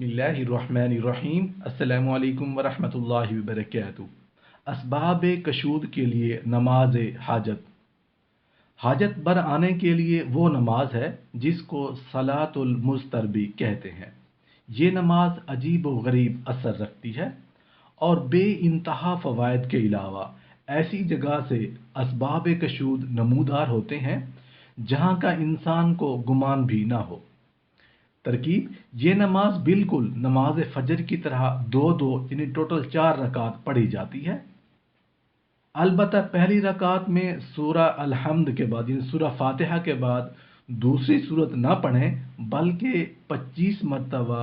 बिस्मिल्लाहिर्रहमानिर्रहीम। अस्सलामु अलैकुम वरहमतुल्लाहि वबरकातुहू। असबाब कशूद के लिए नमाज हाजत। हाजत बर आने के लिए वो नमाज है जिसको सलातुल मुस्तरबी कहते हैं। ये नमाज अजीब व गरीब असर रखती है और बे इंतहा फ़वाइद के अलावा ऐसी जगह से असबाब कशूद नमूदार होते हैं जहाँ का इंसान को गुमान भी ना हो। तरकीब: ये नमाज बिल्कुल नमाज फजर की तरह दो दो यानी टोटल 4 रकात पढ़ी जाती है। अलबत्ता पहली रकात में सूरा अल-हम्द के बाद यानी सूरा फातिहा के बाद दूसरी सूरत ना पढ़ें बल्कि 25 मरतबा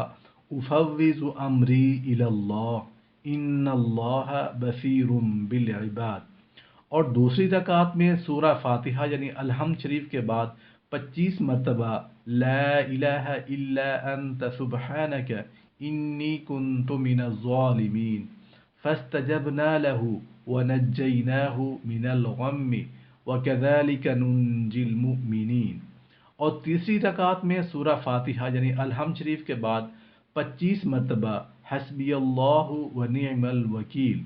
उफव्विज़ु अमरी इलल्लाह इन्नल्लाह बसीरुम बिल इबाद और दूसरी रकात में सूरा फातिहा यानी अल-हम्द शरीफ के बाद 25 मरतबा ला इलाहा इल्ला अंत सुब्हानक इन्नी कुन्तु मिनज़ ज़ालिमीन फस्तजबना लहु व नज्जयनाहु मिनल गम्मि व कज़ालिक नुंजिल मुमिनीन और तीसरी रकात में सूरा फातिहा यानी अल-हम्द शरीफ के बाद 25 मरतबा हस्बियल्लाहु व निअमल वकील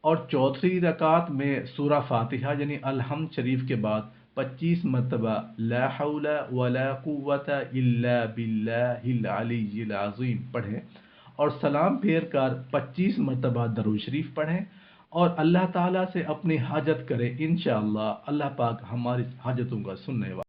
और चौथी रकात में सूरा फातिहा यानी अल-हम्द शरीफ के बाद 25 मरतबा ला हौला वला कुव्वता इल्ला बिल्लाहिल अलिय्यिल अज़ीम पढ़ें और सलाम फेर कर 25 मरतबा दरूद शरीफ पढ़ें और अल्लाह ताला से अपनी हाजत करें। इंशाअल्लाह अल्लाह पाक हमारी हाजतों का सुनने वाला